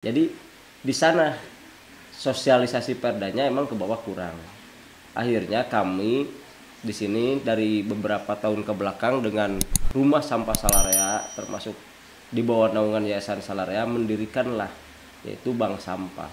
Jadi di sana sosialisasi perdanya emang ke bawah kurang. Akhirnya kami di sini dari beberapa tahun ke belakang dengan rumah sampah Salarea termasuk di bawah naungan Yayasan Salarea mendirikanlah yaitu bank sampah.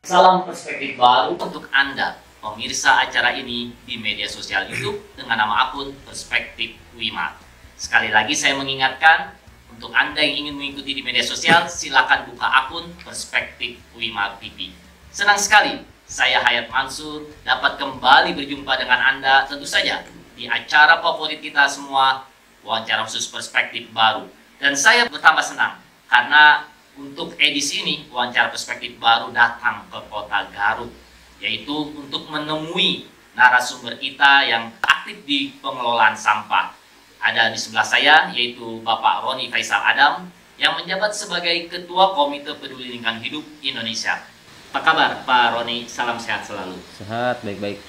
Salam perspektif baru untuk Anda, pemirsa acara ini di media sosial YouTube dengan nama akun Perspektif Wima. Sekali lagi saya mengingatkan, untuk Anda yang ingin mengikuti di media sosial, silakan buka akun Perspektif Wima TV. Senang sekali, saya Hayat Mansur dapat kembali berjumpa dengan Anda, tentu saja di acara favorit kita semua, wawancara khusus Perspektif Baru. Dan saya bertambah senang, karena untuk edisi ini, wawancara perspektif baru datang ke kota Garut, yaitu untuk menemui narasumber kita yang aktif di pengelolaan sampah. Ada di sebelah saya, yaitu Bapak Roni Faisal Adam, yang menjabat sebagai Ketua Komite Peduli Lingkungan Hidup Indonesia. Apa kabar Pak Roni? Salam sehat selalu. Sehat, baik-baik.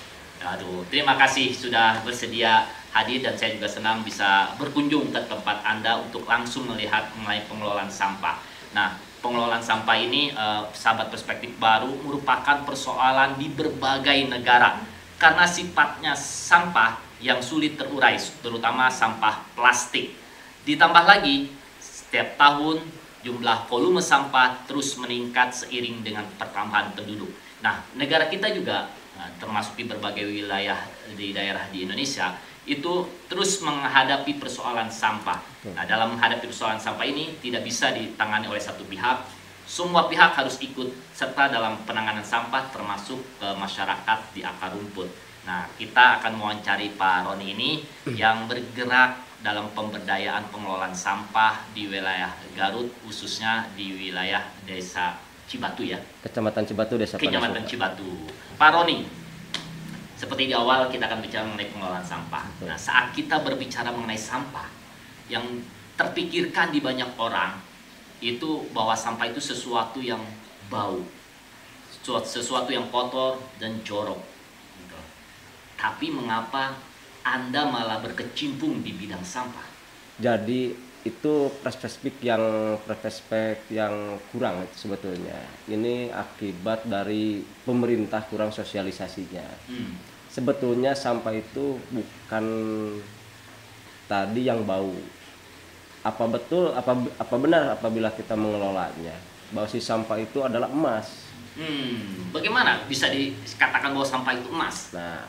Aduh, terima kasih sudah bersedia hadir dan saya juga senang bisa berkunjung ke tempat Anda untuk langsung melihat mengenai pengelolaan sampah. Nah, pengelolaan sampah ini, sahabat perspektif baru, merupakan persoalan di berbagai negara karena sifatnya sampah yang sulit terurai, terutama sampah plastik. Ditambah lagi, setiap tahun jumlah volume sampah terus meningkat seiring dengan pertambahan penduduk. Nah, negara kita juga termasuk di berbagai wilayah di daerah di Indonesia itu terus menghadapi persoalan sampah. Nah, dalam menghadapi persoalan sampah ini tidak bisa ditangani oleh satu pihak. Semua pihak harus ikut serta dalam penanganan sampah, termasuk masyarakat di akar rumput. Nah, kita akan mewawancari Pak Roni ini yang bergerak dalam pemberdayaan pengelolaan sampah di wilayah Garut, khususnya di wilayah Desa Cibatu ya. Kecamatan Cibatu, Desa Panasuka. Kecamatan Cibatu. Pak Roni, seperti di awal kita akan bicara mengenai pengelolaan sampah. Nah, saat kita berbicara mengenai sampah, yang terpikirkan di banyak orang itu bahwa sampah itu sesuatu yang bau, sesuatu yang kotor dan jorok. Gitu. Tapi mengapa Anda malah berkecimpung di bidang sampah? Jadi itu perspektif yang kurang sebetulnya. Ini akibat dari pemerintah kurang sosialisasinya. Sebetulnya sampah itu bukan tadi yang bau. Apa betul, apa benar apabila kita mengelolanya bahwa si sampah itu adalah emas? Bagaimana bisa dikatakan bahwa sampah itu emas? Nah,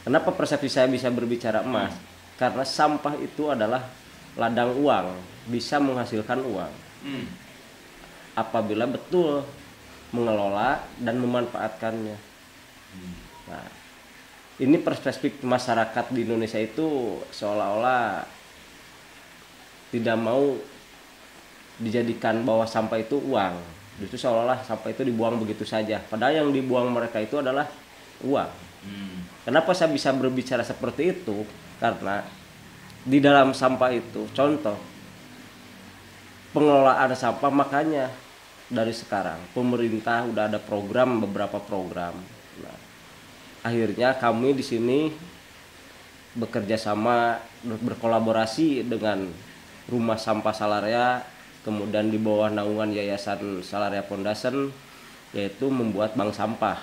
kenapa persepsi saya bisa berbicara emas? Karena sampah itu adalah ladang uang, bisa menghasilkan uang. Apabila betul mengelola dan memanfaatkannya. Nah, ini perspektif masyarakat di Indonesia itu seolah-olah tidak mau dijadikan bahwa sampah itu uang. Justru seolah-olah sampah itu dibuang begitu saja. Padahal yang dibuang mereka itu adalah uang. Kenapa saya bisa berbicara seperti itu? Karena di dalam sampah itu, contoh pengelolaan sampah, makanya dari sekarang pemerintah udah ada program, beberapa program. Nah, akhirnya kami di sini bekerja sama, berkolaborasi dengan Rumah Sampah Salarea, kemudian di bawah naungan Yayasan Salarea Foundation, yaitu membuat bank sampah.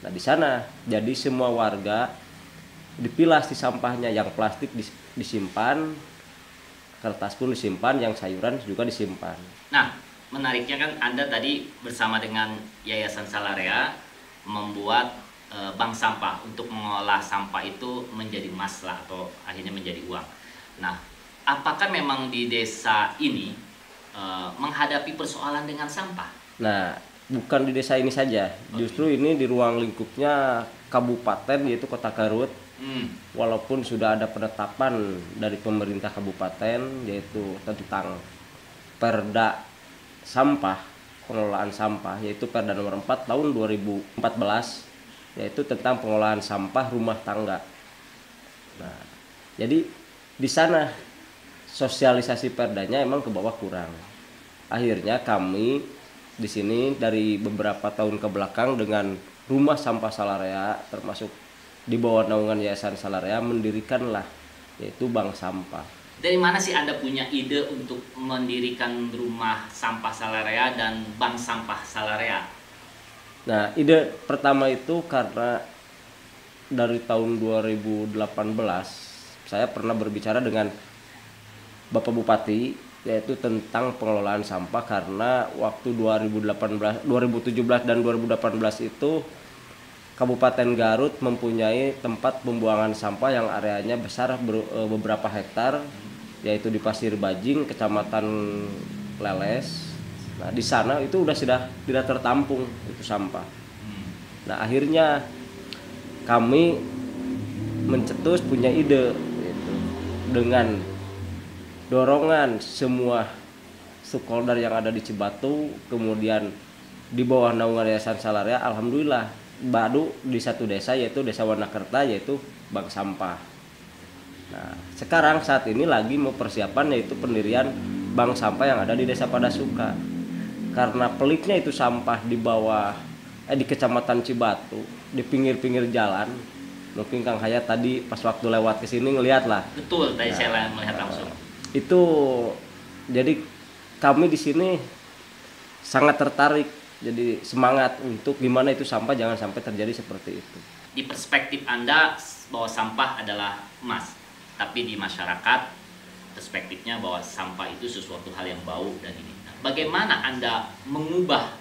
Nah, di sana jadi semua warga dipilah si sampahnya, yang plastik disimpan, kertas pun disimpan, yang sayuran juga disimpan. Nah, menariknya kan Anda tadi bersama dengan Yayasan Salarea membuat bank sampah untuk mengolah sampah itu menjadi emas lah, atau akhirnya menjadi uang. Nah, apakah memang di desa ini menghadapi persoalan dengan sampah? Nah, bukan di desa ini saja, justru ini di ruang lingkupnya kabupaten, yaitu Kota Garut. Walaupun sudah ada penetapan dari pemerintah kabupaten, yaitu tentang perda sampah, pengelolaan sampah, yaitu Perda nomor 4 tahun 2014, yaitu tentang pengolahan sampah rumah tangga. Nah, jadi di sana sosialisasi perdanya emang ke bawah kurang. Akhirnya kami di sini dari beberapa tahun ke belakang dengan Rumah Sampah Salarea termasuk di bawah naungan Yayasan Salarea mendirikanlah yaitu bank sampah. Dari mana sih Anda punya ide untuk mendirikan rumah sampah Salarea dan bank sampah Salarea? Nah, ide pertama itu karena dari tahun 2018 saya pernah berbicara dengan Bapak Bupati yaitu tentang pengelolaan sampah, karena waktu 2017 dan 2018 itu Kabupaten Garut mempunyai tempat pembuangan sampah yang areanya besar beberapa hektar, yaitu di Pasir Bajing, Kecamatan Leles. Nah, di sana itu sudah tidak tertampung itu sampah. Nah, akhirnya kami mencetus punya ide gitu. Dengan dorongan semua stakeholder yang ada di Cibatu, kemudian di bawah naungan Yayasan Salarea, alhamdulillah baru di satu desa yaitu Desa Wanakerta yaitu bank sampah. Nah, sekarang saat ini lagi mau persiapan yaitu pendirian bank sampah yang ada di Desa Padasuka. Karena peliknya itu sampah di bawah di Kecamatan Cibatu, di pinggir-pinggir jalan. Mungkin Kang Hayat tadi pas waktu lewat ke sini ngelihat lah. Betul, tadi saya melihat langsung. Itu jadi kami di sini sangat tertarik, jadi semangat untuk gimana itu sampah jangan sampai terjadi seperti itu. Di perspektif Anda bahwa sampah adalah emas, tapi di masyarakat perspektifnya bahwa sampah itu sesuatu hal yang bau dan ini. Nah, bagaimana Anda mengubah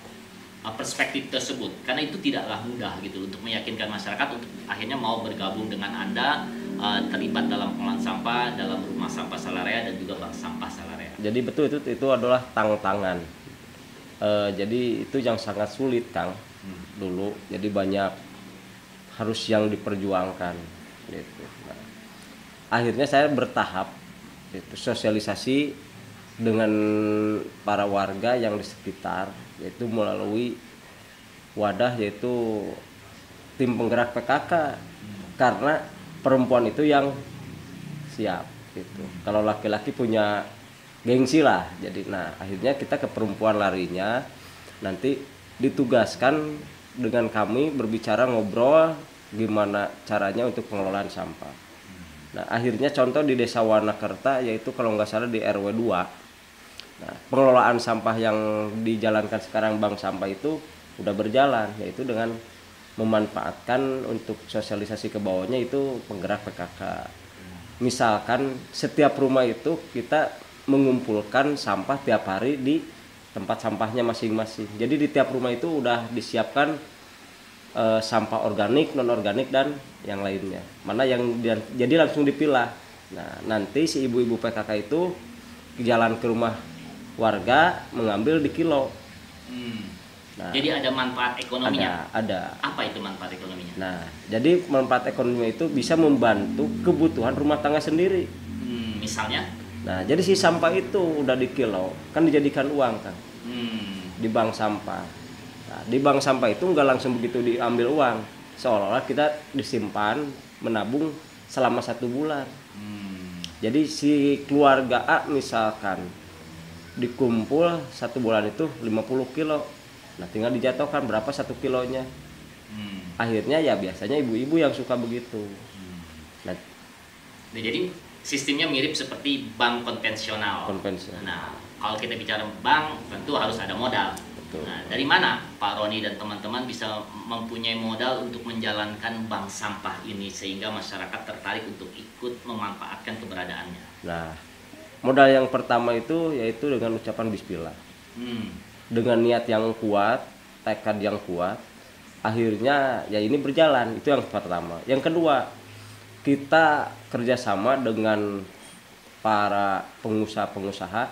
perspektif tersebut? Karena itu tidaklah mudah gitu untuk meyakinkan masyarakat untuk akhirnya mau bergabung dengan Anda, terlibat dalam pengolahan sampah, dalam rumah sampah Salarea dan juga bank sampah Salarea. Jadi betul itu adalah tantangan. Jadi itu yang sangat sulit, Kang, dulu. Jadi banyak harus yang diperjuangkan gitu. Nah, akhirnya saya bertahap itu sosialisasi dengan para warga yang di sekitar, yaitu melalui wadah yaitu tim penggerak PKK, karena perempuan itu yang siap gitu. Kalau laki-laki punya gengsi lah. Jadi nah akhirnya kita ke perempuan larinya, nanti ditugaskan dengan kami berbicara ngobrol gimana caranya untuk pengelolaan sampah. Nah akhirnya contoh di Desa Wanakerta yaitu kalau nggak salah di RW 2. Nah, pengelolaan sampah yang dijalankan sekarang bank sampah itu udah berjalan, yaitu dengan memanfaatkan untuk sosialisasi ke bawahnya itu penggerak PKK. Misalkan setiap rumah itu kita mengumpulkan sampah tiap hari di tempat sampahnya masing-masing. Jadi di tiap rumah itu udah disiapkan sampah organik, non organik dan yang lainnya. Mana yang jadi langsung dipilah. Nah, nanti si ibu-ibu PKK itu jalan ke rumah warga mengambil di kilo. Nah, jadi ada manfaat ekonominya. Ada. Apa itu manfaat ekonominya? Nah, jadi manfaat ekonominya itu bisa membantu kebutuhan rumah tangga sendiri. Misalnya? Nah, jadi si sampah itu udah di kilo, kan dijadikan uang kan, di bank sampah. Nah, di bank sampah itu nggak langsung begitu diambil uang, seolah-olah kita disimpan, menabung selama 1 bulan. Jadi si keluarga A misalkan dikumpul 1 bulan itu 50 kilo, nah tinggal dijatuhkan berapa 1 kilonya. Akhirnya ya biasanya ibu-ibu yang suka begitu. Nah, jadi sistemnya mirip seperti bank konvensional. Nah, kalau kita bicara bank, tentu harus ada modal. Betul. Nah, dari mana Pak Roni dan teman-teman bisa mempunyai modal untuk menjalankan bank sampah ini sehingga masyarakat tertarik untuk ikut memanfaatkan keberadaannya? Nah, modal yang pertama itu yaitu dengan ucapan bismillah. Dengan niat yang kuat, tekad yang kuat, akhirnya ya ini berjalan. Itu yang pertama. Yang kedua, kita kerjasama dengan para pengusaha-pengusaha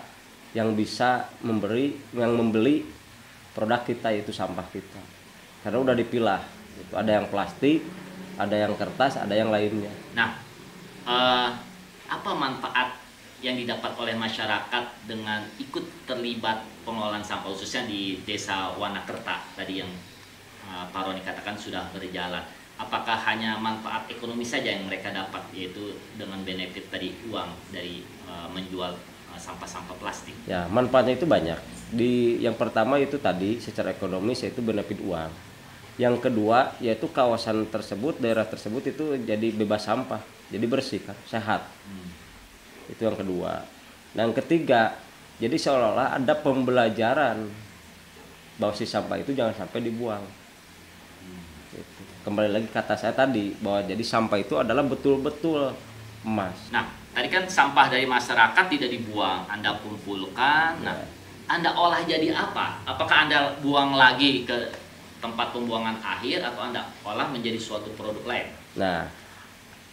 yang bisa membeli produk kita, yaitu sampah kita, karena udah dipilah. Itu ada yang plastik, ada yang kertas, ada yang lainnya. Nah, apa manfaat yang didapat oleh masyarakat dengan ikut terlibat pengelolaan sampah khususnya di Desa Wanakerta tadi yang Pak Roni katakan sudah berjalan? Apakah hanya manfaat ekonomi saja yang mereka dapat, yaitu dengan benefit tadi uang dari menjual sampah-sampah plastik? Ya, manfaatnya itu banyak. Yang pertama itu tadi secara ekonomis yaitu benefit uang. Yang kedua yaitu kawasan tersebut, daerah tersebut itu jadi bebas sampah, jadi bersih kan, sehat. Itu yang kedua. Nah, yang ketiga, jadi seolah-olah ada pembelajaran bahwa si sampah itu jangan sampai dibuang. Gitu. Kembali lagi kata saya tadi bahwa jadi sampah itu adalah betul-betul emas. Nah, tadi kan sampah dari masyarakat tidak dibuang, Anda kumpulkan. Nah, Anda olah jadi apa? Apakah Anda buang lagi ke tempat pembuangan akhir atau Anda olah menjadi suatu produk lain? Nah,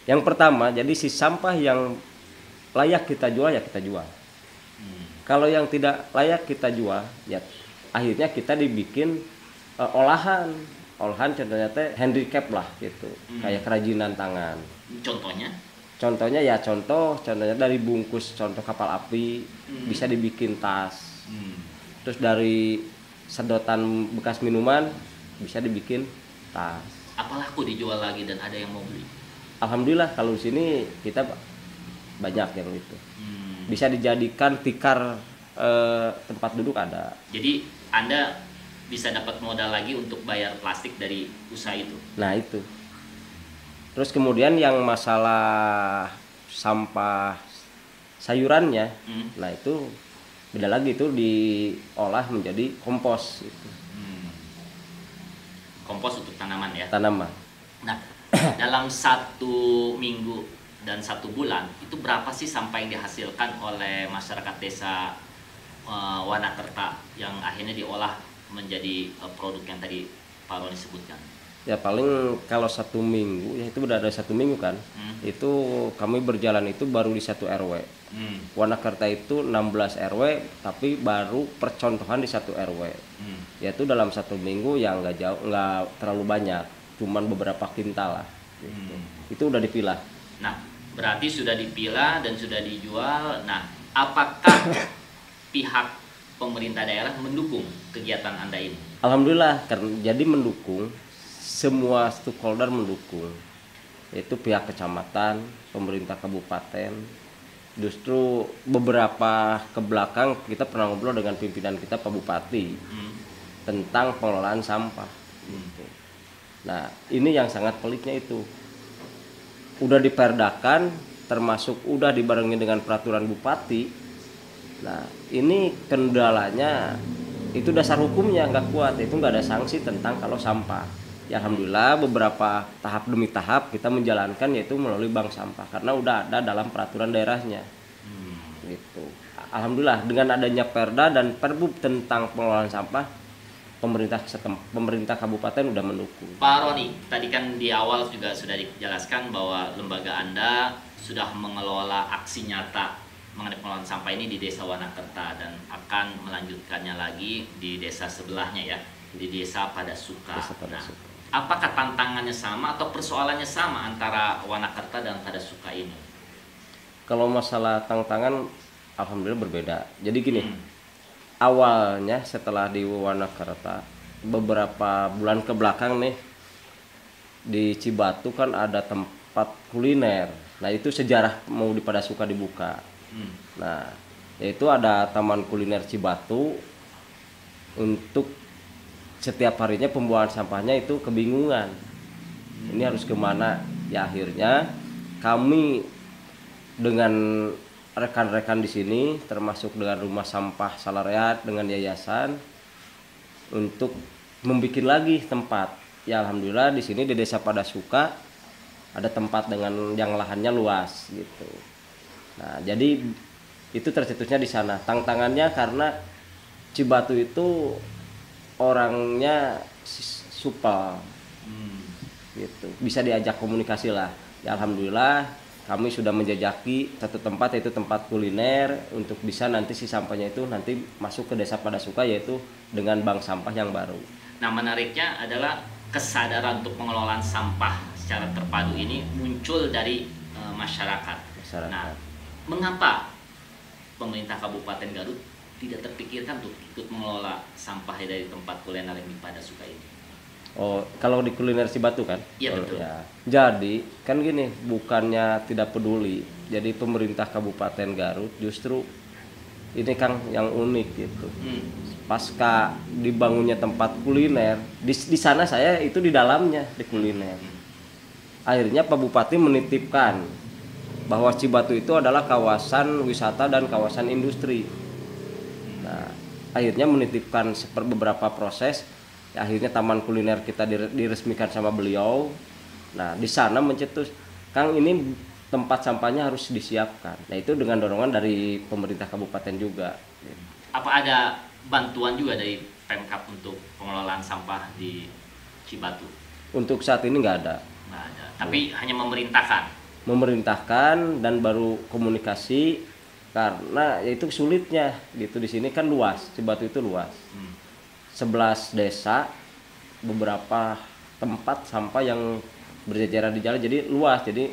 yang pertama, jadi si sampah yang layak kita jual ya kita jual. Kalau yang tidak layak kita jual, ya akhirnya kita dibikin olahan contohnya teh handicap lah gitu, kayak kerajinan tangan. Contohnya ya contohnya dari bungkus contoh kapal api bisa dibikin tas. Terus dari sedotan bekas minuman bisa dibikin tas. Apa laku dijual lagi dan ada yang mau beli? Alhamdulillah kalau di sini kita banyak yang itu. Bisa dijadikan tikar tempat duduk ada. Jadi Anda bisa dapat modal lagi untuk bayar plastik dari usaha itu. Nah itu. Terus kemudian yang masalah sampah sayurannya, nah itu beda lagi, itu diolah menjadi kompos gitu. Kompos untuk tanaman ya? Tanaman. Nah, dalam 1 minggu dan 1 bulan itu berapa sih sampah yang dihasilkan oleh masyarakat desa Wanakerta yang akhirnya diolah menjadi produk yang tadi Pak Roni sebutkan? Ya paling kalau 1 minggu, ya itu udah ada 1 minggu kan, itu kami berjalan itu baru di 1 RW. Wanakerta itu 16 RW, tapi baru percontohan di 1 RW. Yaitu dalam 1 minggu yang nggak terlalu banyak, cuman beberapa kintal lah. Gitu. Itu udah dipilah. Nah, berarti sudah dipilah dan sudah dijual. Nah, apakah pihak pemerintah daerah mendukung kegiatan Anda ini? Alhamdulillah, jadi mendukung. Semua stakeholder mendukung, yaitu pihak kecamatan, pemerintah kabupaten. Justru beberapa ke belakang kita pernah ngobrol dengan pimpinan kita Pak Bupati tentang pengelolaan sampah. Gitu. Nah ini yang sangat peliknya itu, udah diperdakan, termasuk udah dibarengi dengan peraturan bupati. Nah ini kendalanya itu dasar hukumnya nggak kuat, itu nggak ada sanksi tentang kalau sampah. Ya alhamdulillah beberapa tahap demi tahap kita menjalankan, yaitu melalui bank sampah karena udah ada dalam peraturan daerahnya. Gitu. Alhamdulillah dengan adanya Perda dan Perbub tentang pengelolaan sampah, pemerintah kabupaten udah mendukung. Pak Roni, tadi kan di awal juga sudah dijelaskan bahwa lembaga Anda sudah mengelola aksi nyata mengenai pengelolaan sampah ini di Desa Wanakerta dan akan melanjutkannya lagi di desa sebelahnya ya, di Desa Padasuka. Apakah tantangannya sama atau persoalannya sama antara Wanakerta dan Padasuka ini? Kalau masalah tantangan, alhamdulillah berbeda. Jadi gini, awalnya setelah di Wanakerta, beberapa bulan ke belakang nih, di Cibatu kan ada tempat kuliner. Nah itu sejarah mau di Padasuka dibuka. Nah yaitu ada taman kuliner Cibatu. Untuk setiap harinya pembuangan sampahnya itu kebingungan, ini harus kemana. Ya akhirnya kami dengan rekan-rekan di sini, termasuk dengan rumah sampah Salareat dengan yayasan, untuk membuat lagi tempat. Ya alhamdulillah di sini di Desa Padasuka ada tempat dengan yang lahannya luas gitu. Nah jadi itu tercetusnya di sana. Tantangannya karena Cibatu itu orangnya supel, gitu, bisa diajak komunikasi lah. Ya alhamdulillah kami sudah menjajaki satu tempat, yaitu tempat kuliner, untuk bisa nanti si sampahnya itu nanti masuk ke Desa Padasuka, yaitu dengan bank sampah yang baru. Nah menariknya adalah kesadaran untuk pengelolaan sampah secara terpadu ini muncul dari masyarakat. Nah mengapa pemerintah Kabupaten Garut tidak terpikirkan untuk ikut mengelola sampah dari tempat kuliner yang di Padasuka ini? Oh, kalau di kuliner Cibatu kan? Iya betul. Ya. Jadi kan gini, bukannya tidak peduli. Jadi pemerintah Kabupaten Garut justru ini Kang yang unik gitu. pasca dibangunnya tempat kuliner di sana saya itu di dalamnya di kuliner. Akhirnya Pak Bupati menitipkan bahwa Cibatu itu adalah kawasan wisata dan kawasan industri. Nah, akhirnya menitipkan beberapa proses. Akhirnya taman kuliner kita diresmikan sama beliau. Nah, di sana mencetus, Kang, ini tempat sampahnya harus disiapkan. Nah, itu dengan dorongan dari pemerintah kabupaten juga. Apa ada bantuan juga dari Pemkab untuk pengelolaan sampah di Cibatu? Untuk saat ini nggak ada. Nggak ada. Tapi hanya memerintahkan. Memerintahkan dan baru komunikasi karena ya itu sulitnya gitu. Di sini kan luas, Cibatu itu luas. 11 desa, beberapa tempat sampah yang berjajaran di jalan, jadi luas. Jadi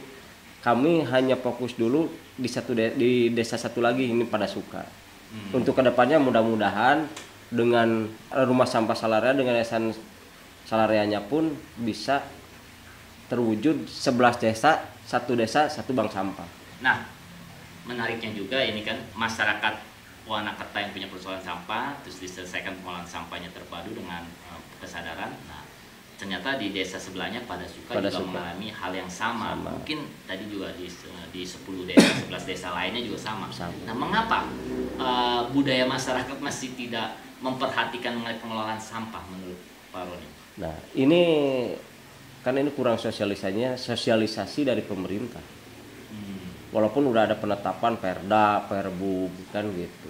kami hanya fokus dulu di desa satu lagi, ini Padasuka. Untuk kedepannya mudah-mudahan dengan rumah sampah Salaria, dengan yayasan Salarianya pun bisa terwujud 11 desa, satu bank sampah. Nah, menariknya juga ini kan masyarakat Wanakerta yang punya persoalan sampah, terus diselesaikan pengolahan sampahnya terpadu dengan kesadaran. Nah, ternyata di desa sebelahnya Padasuka juga mengalami hal yang sama. Mungkin tadi juga di 10 desa, 11 desa lainnya juga sama. Nah, mengapa budaya masyarakat masih tidak memperhatikan mengenai pengelolaan sampah menurut Pak Roni? Nah, ini kan ini kurang sosialisasi dari pemerintah. Walaupun udah ada penetapan Perda, Perbu kan gitu.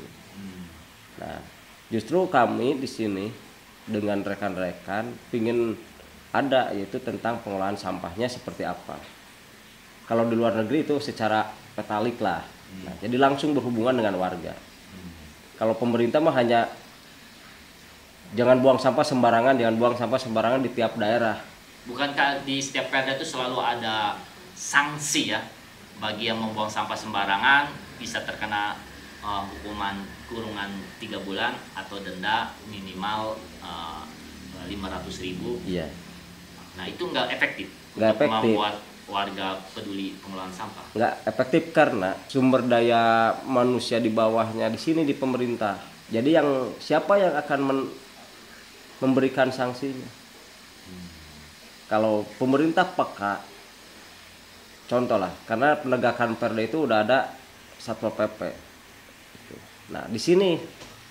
Nah, justru kami di sini dengan rekan-rekan pingin ada yaitu tentang pengolahan sampahnya seperti apa. Kalau di luar negeri itu secara petalik lah. Nah, jadi langsung berhubungan dengan warga. Kalau pemerintah mah hanya jangan buang sampah sembarangan di tiap daerah. Bukankah di setiap perda itu selalu ada sanksi ya? Bagi yang membuang sampah sembarangan bisa terkena hukuman kurungan 3 bulan atau denda minimal 500.000. Iya. Nah, itu nggak efektif untuk membuat warga peduli pengelolaan sampah. Nggak efektif karena sumber daya manusia di bawahnya di sini di pemerintah. Jadi siapa yang akan memberikan sanksinya? Kalau pemerintah peka, contoh lah, karena penegakan Perda itu udah ada Satpol PP. Nah, di sini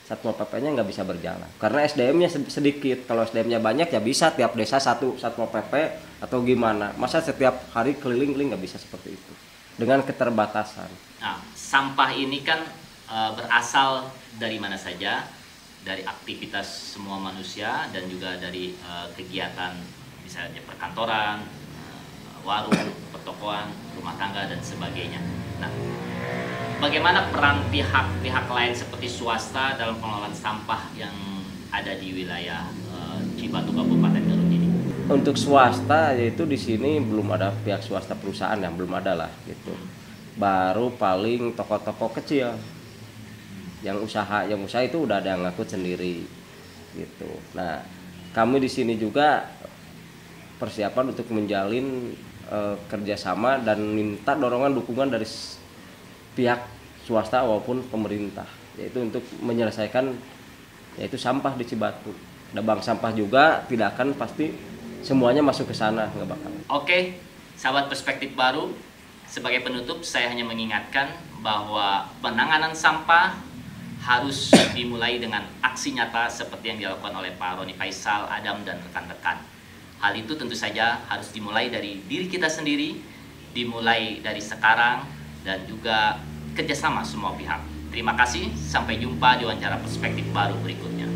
Satpol PP-nya nggak bisa berjalan karena SDM-nya sedikit. Kalau SDM-nya banyak ya bisa tiap desa satu Satpol PP atau gimana. Masa setiap hari keliling-keliling nggak bisa seperti itu dengan keterbatasan. Nah, sampah ini kan berasal dari mana saja, dari aktivitas semua manusia dan juga dari kegiatan misalnya perkantoran, warung, pertokoan, rumah tangga dan sebagainya. Nah, bagaimana peran pihak lain seperti swasta dalam pengelolaan sampah yang ada di wilayah Cibatu Kabupaten Garut ini? Untuk swasta yaitu di sini belum ada pihak swasta perusahaan yang belum ada lah gitu. Baru paling toko-toko kecil yang usaha itu udah ada yang ngangkut sendiri gitu. Nah, kami di sini juga persiapan untuk menjalin kerjasama dan minta dorongan dukungan dari pihak swasta maupun pemerintah, yaitu untuk menyelesaikan yaitu sampah di Cibatu. Ada bank sampah juga, tidak akan pasti semuanya masuk ke sana, nggak bakal. Oke, sahabat Perspektif Baru, sebagai penutup saya hanya mengingatkan bahwa penanganan sampah harus dimulai dengan aksi nyata seperti yang dilakukan oleh Pak Roni Faisal, Adam, dan rekan-rekan. Hal itu tentu saja harus dimulai dari diri kita sendiri, dimulai dari sekarang, dan juga kerjasama semua pihak. Terima kasih, sampai jumpa di wawancara Perspektif Baru berikutnya.